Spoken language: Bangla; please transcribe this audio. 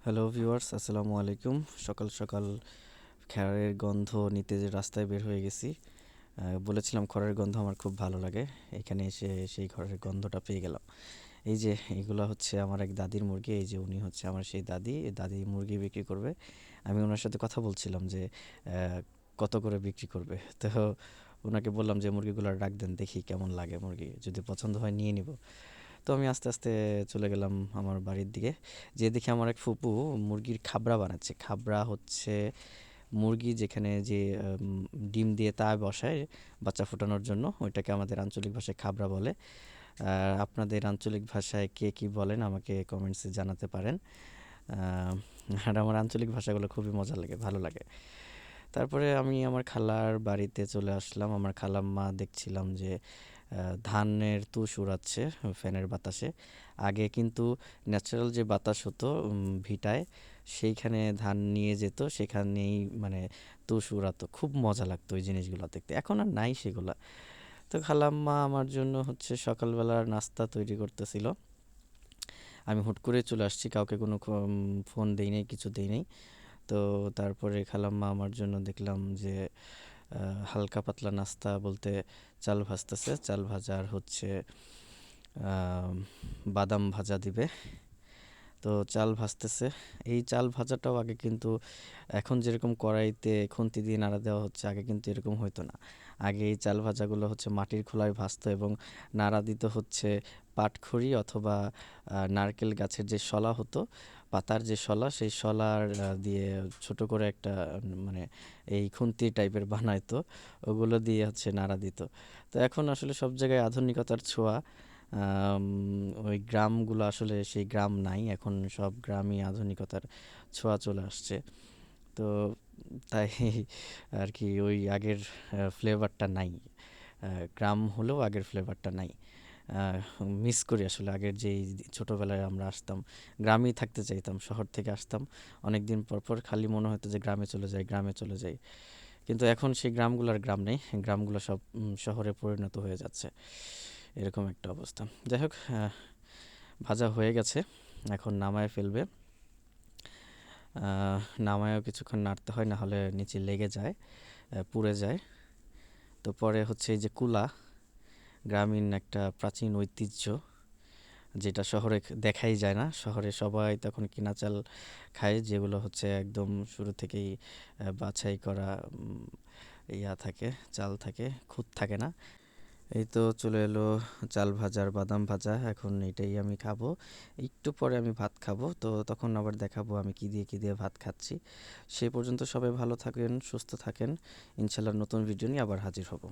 হ্যালো ভিউয়ার্স, আসসালামু আলাইকুম। সকাল সকাল খড়ের গন্ধ নিতে যে রাস্তায় বের হয়ে গেছি। বলেছিলাম খড়ের গন্ধ আমার খুব ভালো লাগে। এখানে এসে সেই খড়ের গন্ধটা পেয়ে গেলাম। এই যে এগুলা হচ্ছে আমার এক দাদির মুরগি। এই যে উনি হচ্ছে আমার সেই দাদি। এই দাদি মুরগি বিক্রি করবে। আমি ওনার সাথে কথা বলছিলাম যে কত করে বিক্রি করবে। তো ওনাকে বললাম যে মুরগিগুলোর ডাক দেন, দেখি কেমন লাগে মুরগি, যদি পছন্দ হয় নিয়ে নিব। তো আমি আস্তে আস্তে চলে গেলাম আমার বাড়ির দিকে। যেয়ে দেখি আমার এক ফুপু মুরগির খাবড়া বানাচ্ছে। খাবড়া হচ্ছে মুরগি যেখানে যে ডিম দিয়ে তা বসায় বাচ্চা ফোটানোর জন্য, ওইটাকে আমাদের আঞ্চলিক ভাষায় খাবড়া বলে। আপনাদের আঞ্চলিক ভাষায় কে কি বলেন আমাকে কমেন্টসে জানাতে পারেন। আর আমার আঞ্চলিক ভাষাগুলো খুবই মজা লাগে, ভালো লাগে। তারপরে আমি আমার খালার বাড়িতে চলে আসলাম। আমার খালাম্মা দেখছিলাম যে ধানের তুষ উড়াচ্ছে ফ্যানের বাতাসে। আগে কিন্তু ন্যাচারাল যে বাতাস হতো ভিটায়, সেইখানে ধান নিয়ে যেত, সেখানেই মানে তুষ উড়াতো। খুব মজা লাগতো ওই জিনিসগুলো দেখতে। এখন আর নাই সেগুলা। তো খালাম্মা আমার জন্য হচ্ছে সকালবেলার নাস্তা তৈরি করতেছিল। আমি হুট করে চলে আসছি, কাউকে কোনো ফোন দেই নাই, কিছু দেই নাই। তো তারপরে খালাম্মা আমার জন্য দেখলাম যে হালকা পাতলা নাস্তা বলতে চাল ভাজতেছে। চাল ভাজা আর হচ্ছে বাদাম ভাজা দিবে। তো চাল ভাজতেছে। এই চাল ভাজাটাও আগে কিন্তু এখন যেরকম কড়াইতে খুন্তি দিয়ে নাড়া দেওয়া হচ্ছে, আগে কিন্তু এরকম হইতো না। আগে এই চাল ভাজাগুলো হচ্ছে মাটির খোলায় ভাজতো এবং নাড়া দিত হচ্ছে পাটখড়ি অথবা নারকেল গাছের যে শলা হতো, পাতার যে শলা, সেই শলার দিয়ে ছোট করে একটা মানে এই খুন্তি টাইপের বানাইতো। ওগুলো দিয়ে হচ্ছে নাড়া দিত। তো এখন আসলে সব জায়গায় আধুনিকতার ছোঁয়া। আম, ওই গ্রামগুলো আসলে সেই গ্রাম নাই, এখন সব গ্রামই আধুনিকতার ছোঁয়া চলে আসছে। তো তাই আর কি ওই আগের ফ্লেভারটা নাই। গ্রাম হলেও আগের ফ্লেভারটা নাই। মিস করি আসলে আগের যেই ছোটোবেলায় আমরা আসতাম, গ্রামেই থাকতে চাইতাম। শহর থেকে আসতাম অনেক দিন পর পর, খালি মনে হতো যে গ্রামে চলে যাই, গ্রামে চলে যাই। কিন্তু এখন সেই গ্রামগুলো আর গ্রাম নেই, গ্রামগুলো সব শহরে পরিণত হয়ে যাচ্ছে। এরকম একটা অবস্থা। যাই হোক, ভাজা হয়ে গেছে, এখন নামায় ফেলবে। নামায়ও কিছুক্ষণ নাড়তে হয়, না হলে নিচে লেগে যায়, পুড়ে যায়। তো পরে হচ্ছে এই যে কুলা, গ্রামীণ একটা প্রাচীন ঐতিহ্য, যেটা শহরে দেখাই যায় না। শহরে সবাই তখন কিনা চাল খায়, যেগুলো হচ্ছে একদম শুরু থেকেই বাছাই করা ইয়া থাকে, চাল থাকে, খুঁত থাকে না। এই তো চলে এলো চাল ভাজা আর বাদাম ভাজা, এখন এটাই আমি খাবো। একটু পরে আমি ভাত খাবো, তো তখন আবার দেখাবো আমি কি দিয়ে ভাত খাচ্ছি। সে পর্যন্ত সবাই ভালো থাকেন, সুস্থ থাকেন। ইনশাল্লাহ নতুন ভিডিও নিয়ে আবার হাজির হব।